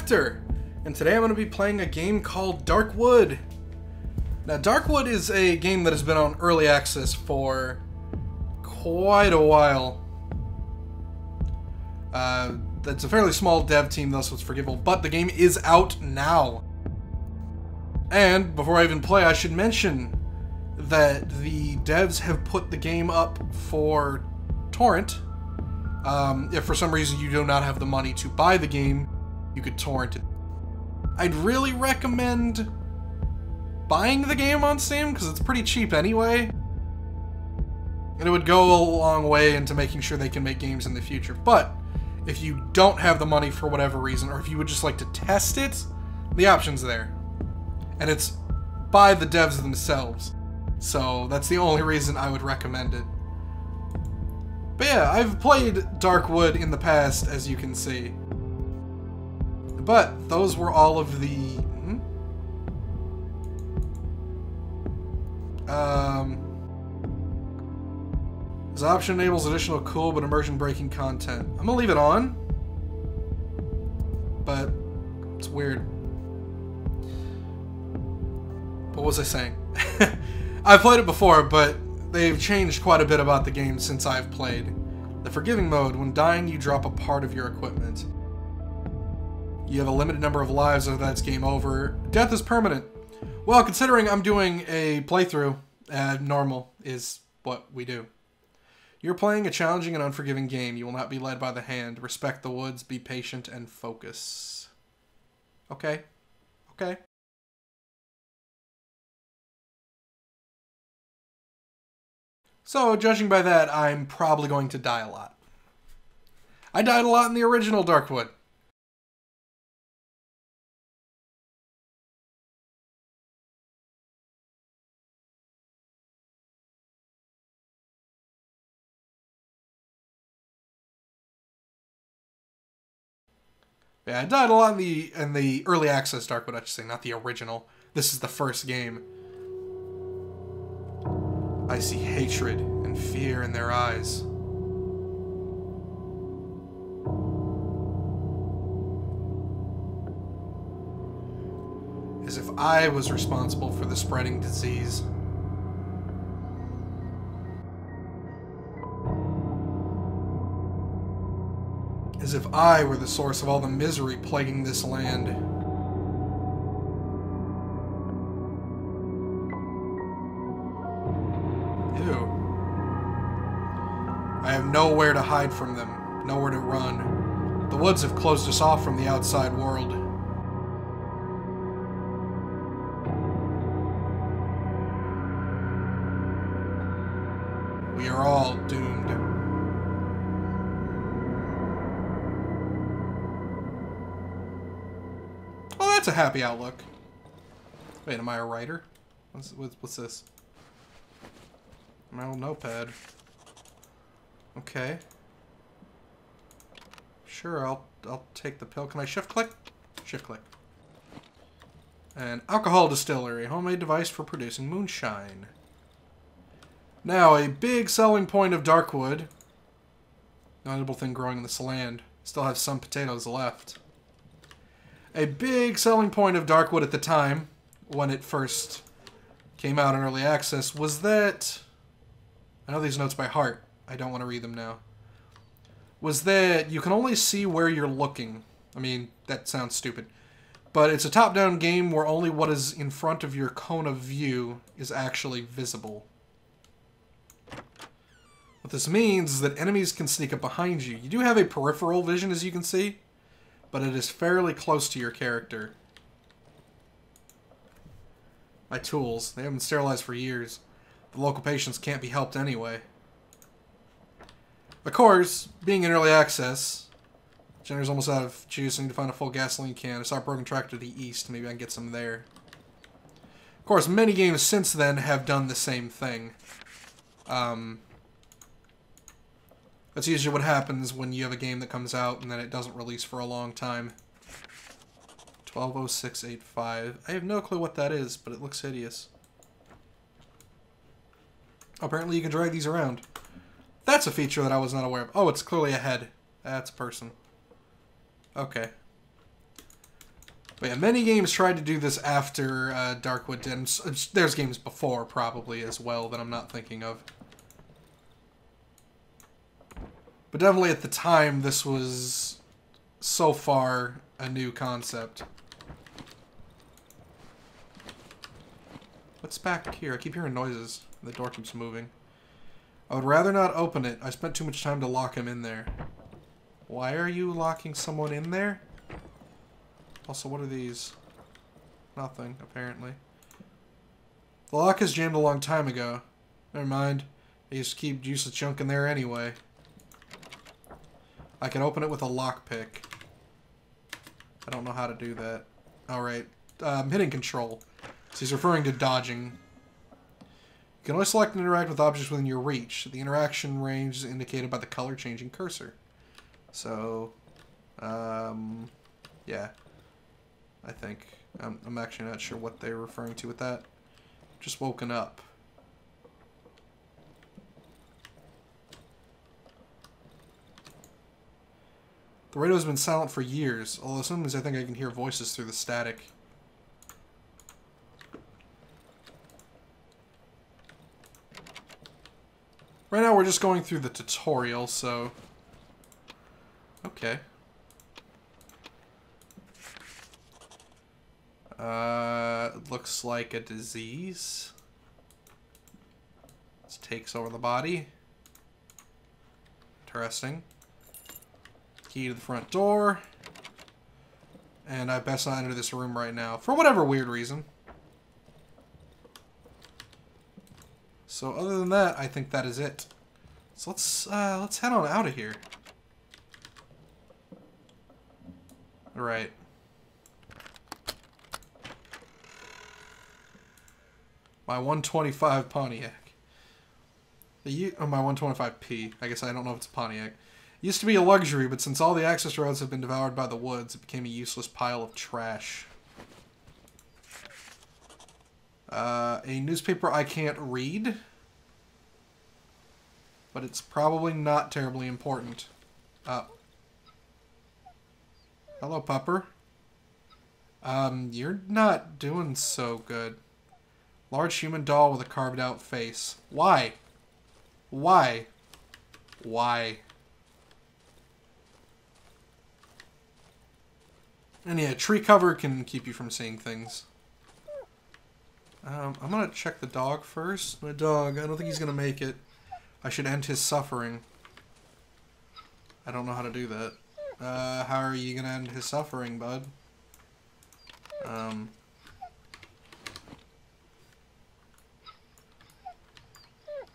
Ifter, and today I'm going to be playing a game called Darkwood. Now, Darkwood is a game that has been on early access for quite a while. It's a fairly small dev team, though, so it's forgivable, but the game is out now. And before I even play, I should mention that the devs have put the game up for torrent. If for some reason you do not have the money to buy the game, you could torrent it. I'd really recommend buying the game on Steam, because it's pretty cheap anyway. And it would go a long way into making sure they can make games in the future. But if you don't have the money for whatever reason, or if you would just like to test it, the option's there. And it's by the devs themselves. So that's the only reason I would recommend it. But yeah, I've played Darkwood in the past, as you can see. But those were all of the... This option enables additional cool but immersion breaking content. I'm gonna leave it on. But it's weird. What was I saying? I've played it before, but they've changed quite a bit about the game since I've played. The forgiving mode, when dying you drop a part of your equipment. You have a limited number of lives, or that's game over. Death is permanent. Well, considering I'm doing a playthrough, normal is what we do. You're playing a challenging and unforgiving game. You will not be led by the hand. Respect the woods, be patient, and focus. Okay. Okay. So, judging by that, I'm probably going to die a lot. I died a lot in the original Darkwood. Yeah, I died a lot in the early access Darkwood, I should say, not the original. This is the first game. I see hatred and fear in their eyes. As if I was responsible for the spreading disease. As if I were the source of all the misery plaguing this land. Ew. I have nowhere to hide from them, nowhere to run. The woods have closed us off from the outside world. We are all doomed. That's a happy outlook. Wait, am I a writer? What's this? My old notepad. Okay. Sure, I'll take the pill. Can I shift click? Shift click. An alcohol distillery, homemade device for producing moonshine. Now, a big selling point of Darkwood. Not edible thing growing in this land. Still have some potatoes left. A big selling point of Darkwood at the time, when it first came out in early access, was that... I know these notes by heart. I don't want to read them now. Was that you can only see where you're looking. I mean, that sounds stupid. But it's a top-down game where only what is in front of your cone of view is actually visible. What this means is that enemies can sneak up behind you. You do have a peripheral vision, as you can see, but it is fairly close to your character. My tools. They haven't been sterilized for years. The local patients can't be helped anyway. Of course, being in early access, Jenner's almost out of juice. I need to find a full gasoline can. I saw a broken tractor to the east. Maybe I can get some there. Of course, many games since then have done the same thing. That's usually what happens when you have a game that comes out and then it doesn't release for a long time. 120685. I have no clue what that is, but it looks hideous. Apparently you can drag these around. That's a feature that I was not aware of. Oh, it's clearly a head. That's a person. Okay. But yeah, many games tried to do this after Darkwood did. And there's games before, probably, as well, that I'm not thinking of. But definitely at the time, this was so far a new concept. What's back here? I keep hearing noises. The door keeps moving. I would rather not open it. I spent too much time to lock him in there. Why are you locking someone in there? Also, what are these? Nothing, apparently. The lock is jammed a long time ago. Never mind. I used to keep useless junk in there anyway. I can open it with a lockpick. I don't know how to do that. Alright. I'm hitting control. So he's referring to dodging. You can only select and interact with objects within your reach. The interaction range is indicated by the color changing cursor. So, yeah. I think. I'm actually not sure what they're referring to with that. Just woken up. The radio has been silent for years, although sometimes I think I can hear voices through the static. Right now we're just going through the tutorial, so... Okay. It looks like a disease. This takes over the body. Interesting. Key to the front door. And I best not enter this room right now, for whatever weird reason. So other than that, I think that is it. So let's head on out of here. Alright. My 125 Pontiac. My 125P. I guess I don't know if it's a Pontiac. It used to be a luxury, but since all the access roads have been devoured by the woods, it became a useless pile of trash. A newspaper I can't read. But it's probably not terribly important. Hello, pupper. You're not doing so good. Large human doll with a carved out face. Why? Why? Why? And yeah, tree cover can keep you from seeing things. I'm gonna check the dog first. My dog, I don't think he's gonna make it. I should end his suffering. I don't know how to do that. How are you gonna end his suffering, bud?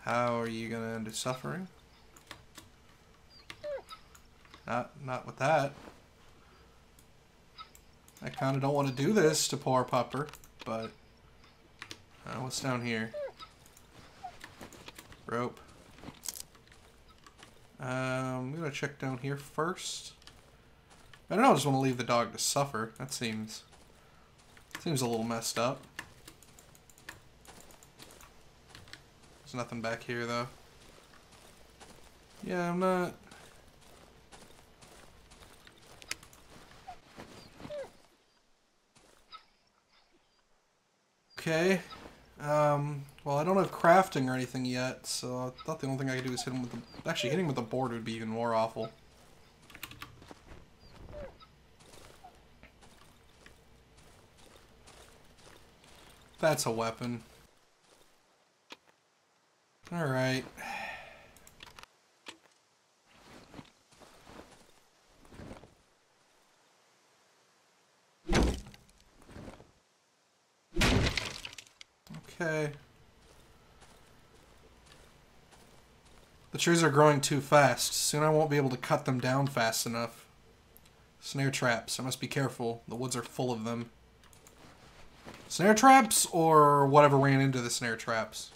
How are you gonna end his suffering? Not with that. I kinda don't want to do this to poor pupper, but... what's down here? Rope. I'm gonna check down here first. I don't know, I just want to leave the dog to suffer. That seems a little messed up. There's nothing back here, though. Yeah, I'm not... Okay. Well, I don't have crafting or anything yet, so I thought the only thing I could do is hit him with the... Actually, hitting with the board would be even more awful. That's a weapon. Alright. Okay. The trees are growing too fast. Soon I won't be able to cut them down fast enough. Snare traps. I must be careful. The woods are full of them. Snare traps, or whatever ran into the snare traps?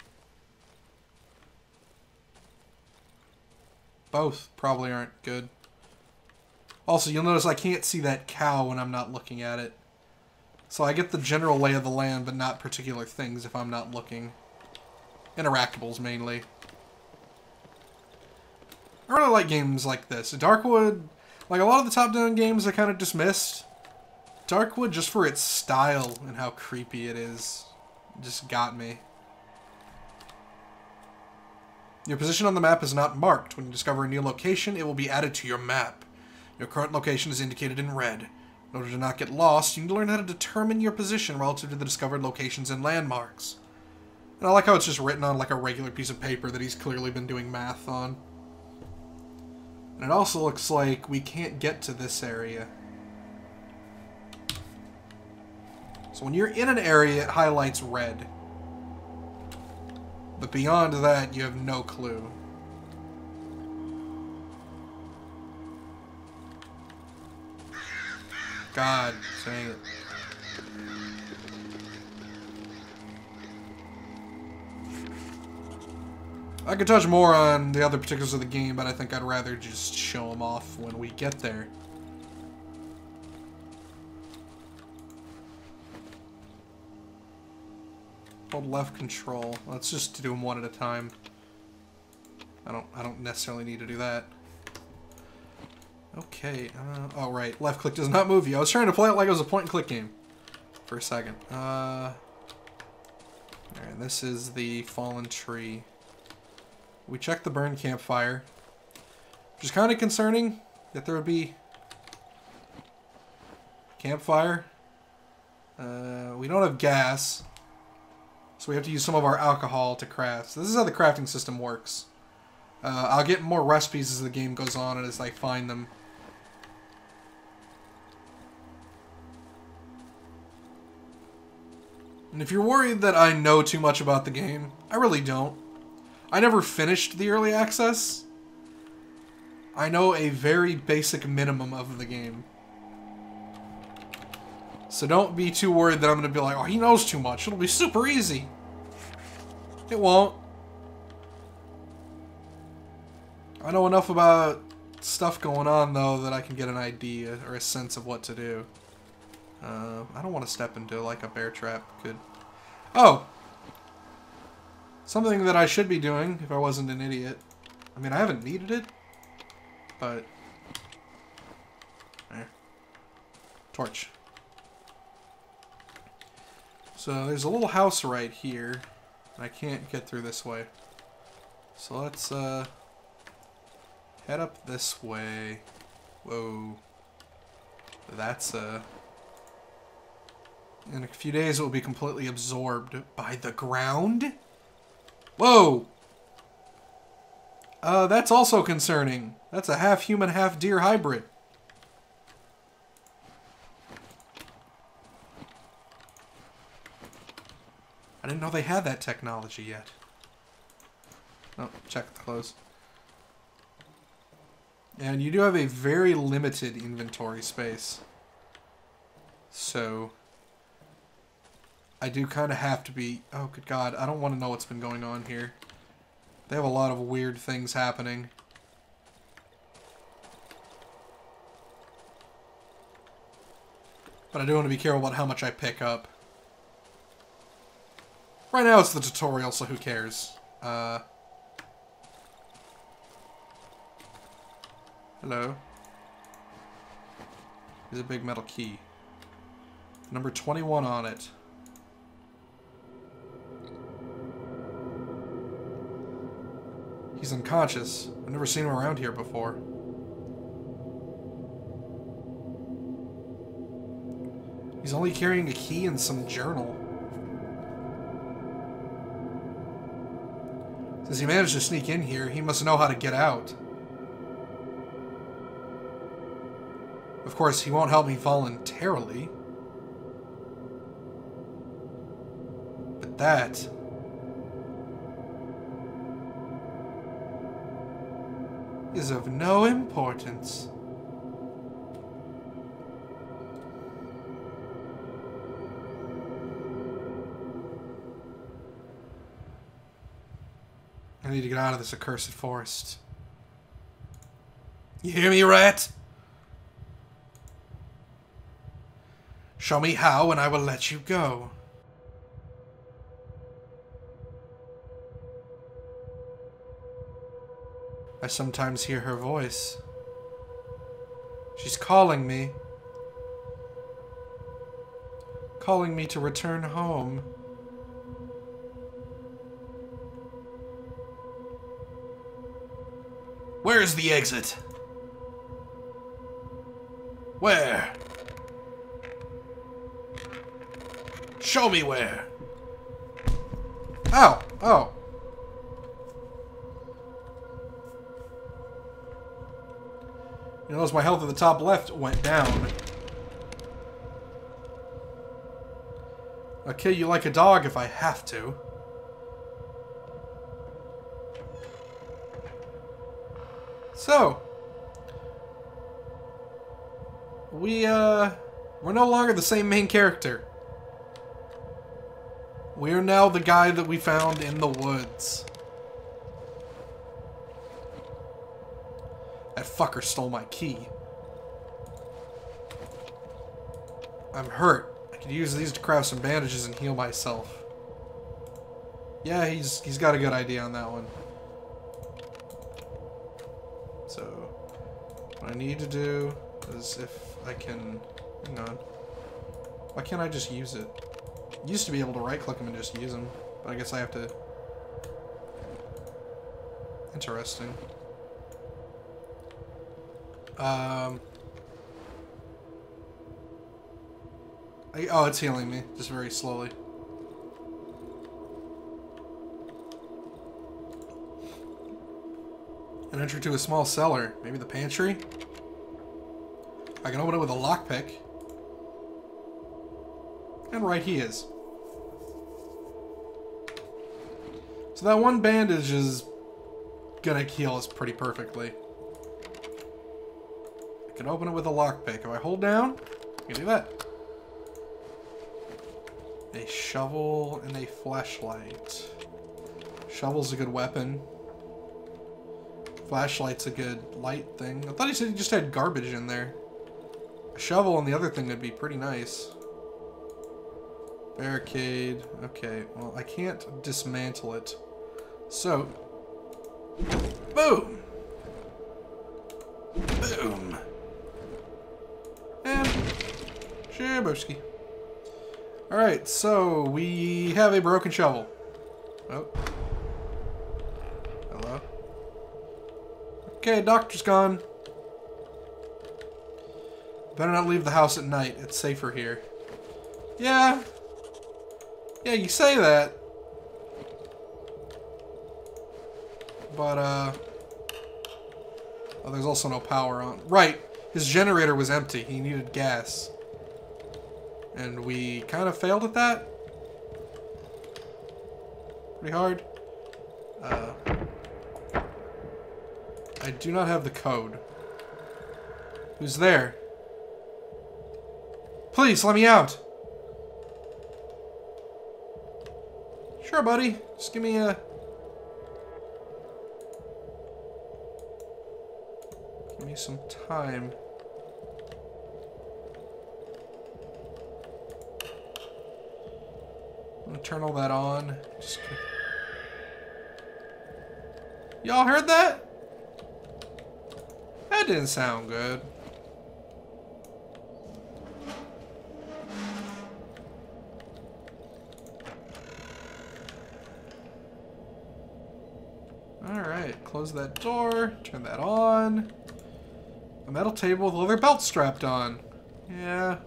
Both probably aren't good. Also, you'll notice I can't see that cow when I'm not looking at it. So I get the general lay of the land, but not particular things if I'm not looking. Interactables, mainly. I really like games like this. Darkwood, like a lot of the top-down games, I kind of dismissed. Darkwood, just for its style and how creepy it is, just got me. Your position on the map is not marked. When you discover a new location, it will be added to your map. Your current location is indicated in red. In order to not get lost, you need to learn how to determine your position relative to the discovered locations and landmarks. And I like how it's just written on like a regular piece of paper that he's clearly been doing math on. And it also looks like we can't get to this area. So when you're in an area, it highlights red. But beyond that, you have no clue. God dang it. I could touch more on the other particulars of the game, but I think I'd rather just show them off when we get there. Hold left control. Let's just do them one at a time. I don't necessarily need to do that. Okay. Oh right, left click does not move you. I was trying to play it like it was a point and click game for a second. Alright, this is the fallen tree. We checked the burned campfire, which is kind of concerning that there would be campfire. We don't have gas, so we have to use some of our alcohol to craft. So this is how the crafting system works. I'll get more recipes as the game goes on and as I find them. And if you're worried that I know too much about the game, I really don't. I never finished the early access. I know a very basic minimum of the game. So don't be too worried that I'm going to be like, oh, he knows too much. It'll be super easy. It won't. I know enough about stuff going on, though, that I can get an idea or a sense of what to do. I don't want to step into, like, a bear trap. Good. Oh! Something that I should be doing if I wasn't an idiot. I mean, I haven't needed it, but... There. Torch. So, there's a little house right here. I can't get through this way. So let's, head up this way. Whoa. That's, in a few days, it will be completely absorbed by the ground? Whoa! That's also concerning. That's a half-human, half-deer hybrid. I didn't know they had that technology yet. Oh, check the clothes. And you do have a very limited inventory space. So... I do kind of have to be... Oh, good God. I don't want to know what's been going on here. They have a lot of weird things happening. But I do want to be careful about how much I pick up. Right now it's the tutorial, so who cares? Hello. There's a big metal key. Number 21 on it. He's unconscious. I've never seen him around here before. He's only carrying a key and some journal. Since he managed to sneak in here, he must know how to get out. Of course, he won't help me voluntarily. But that... is of no importance. I need to get out of this accursed forest. You hear me, rat? Show me how and I will let you go. I sometimes hear her voice. She's calling me. calling me to return home. Where is the exit? Where? Show me where. Ow! Oh. You notice my health at the top left went down. I'll kill you like a dog if I have to. So, we're no longer the same main character. We are now the guy that we found in the woods. That fucker stole my key. I'm hurt. I could use these to craft some bandages and heal myself. Yeah, he's got a good idea on that one. So, what I need to do is if I can... Hang on. Why can't I just use it? I used to be able to right-click them and just use them, but I guess I have to... Interesting. Oh, it's healing me, just very slowly. An entry to a small cellar. Maybe the pantry? I can open it with a lockpick. And right he is. So that one bandage is gonna heal us pretty perfectly. I can open it with a lockpick. If I hold down, I can do that. A shovel and a flashlight. Shovel's a good weapon. Flashlight's a good light thing. I thought he said he just had garbage in there. A shovel and the other thing would be pretty nice. Barricade. Okay, well, I can't dismantle it. So, boom! Boom! And shaboski. Alright, so we have a broken shovel. Oh. Hello? Okay, doctor's gone. Better not leave the house at night. It's safer here. Yeah. Yeah, you say that. But, oh, there's also no power on. Right. His generator was empty. He needed gas. And we kind of failed at that. Pretty hard. I do not have the code. Who's there? Please, let me out. Sure, buddy. Just give me a... Give me some time. I'm gonna turn all that on. Just... Y'all heard that? That didn't sound good. Alright, close that door, turn that on. A metal table with a leather belt strapped on. Yeah.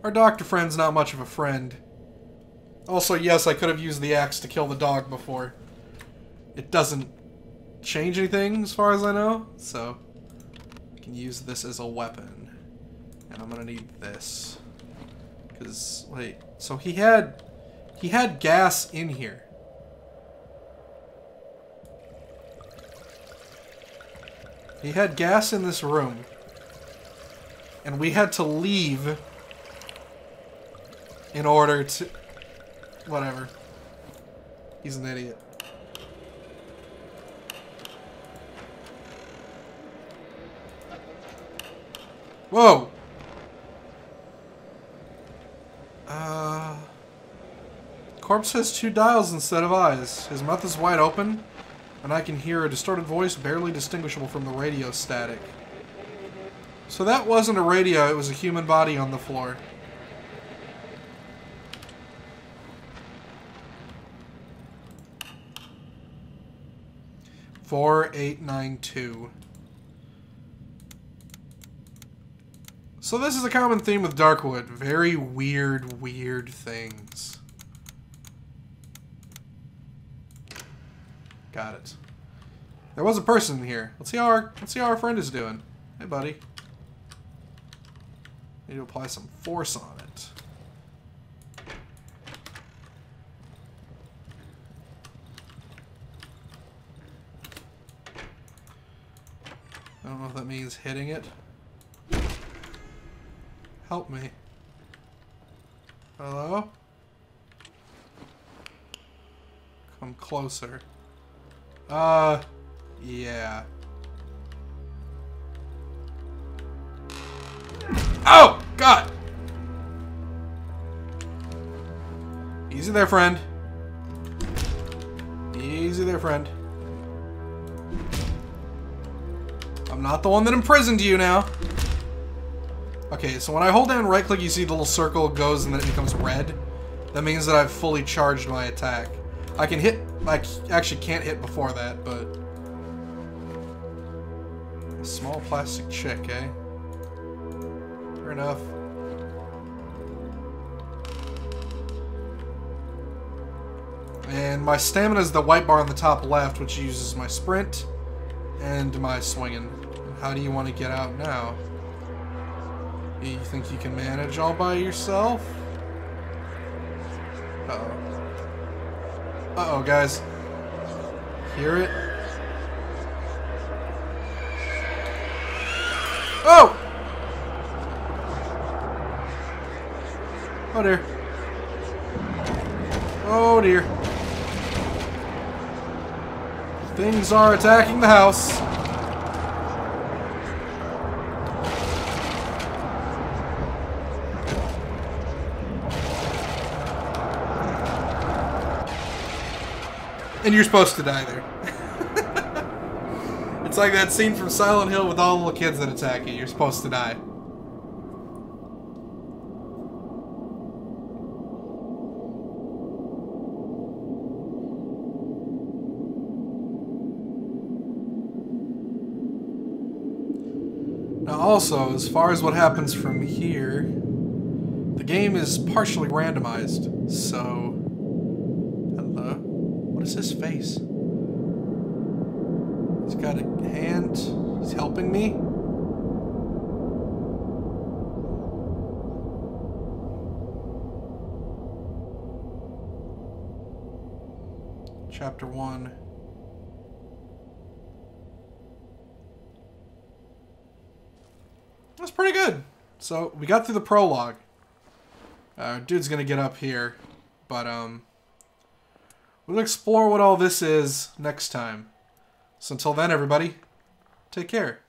Our doctor friend's not much of a friend. Also, yes, I could have used the axe to kill the dog before. It doesn't change anything as far as I know, so I can use this as a weapon. And I'm gonna need this. Because, wait, so he had gas in here. He had gas in this room. And we had to leave in order to... Whatever. He's an idiot. Whoa! Corpse has 2 dials instead of eyes. His mouth is wide open, and I can hear a distorted voice barely distinguishable from the radio static. So that wasn't a radio, it was a human body on the floor. 4892. So this is a common theme with Darkwood. Very weird things. Got it. There was a person here. Let's see how our friend is doing. Hey, buddy. Need to apply some force on it. I don't know if that means hitting it. Help me. Hello? Come closer. Yeah. Oh! God! Easy there, friend. Easy there, friend. I'm not the one that imprisoned you now. Okay, so when I hold down right click, you see the little circle goes and then it becomes red. That means that I've fully charged my attack. I can hit, I actually can't hit before that, but... A small plastic chick, eh? Fair enough. And my stamina is the white bar on the top left, which uses my sprint and my swinging. How do you want to get out now? You think you can manage all by yourself? Uh-oh. Uh-oh, guys. Hear it? Oh! Oh, dear. Oh, dear. Things are attacking the house. And you're supposed to die there. It's like that scene from Silent Hill with all the little kids that attack you. You're supposed to die. Now also, as far as what happens from here, the game is partially randomized, so... Hello? What is his face? He's got a hand. He's helping me. Chapter 1. That's pretty good. So, we got through the prologue. Dude's gonna get up here. But, we'll explore what all this is next time. So until then, everybody, take care.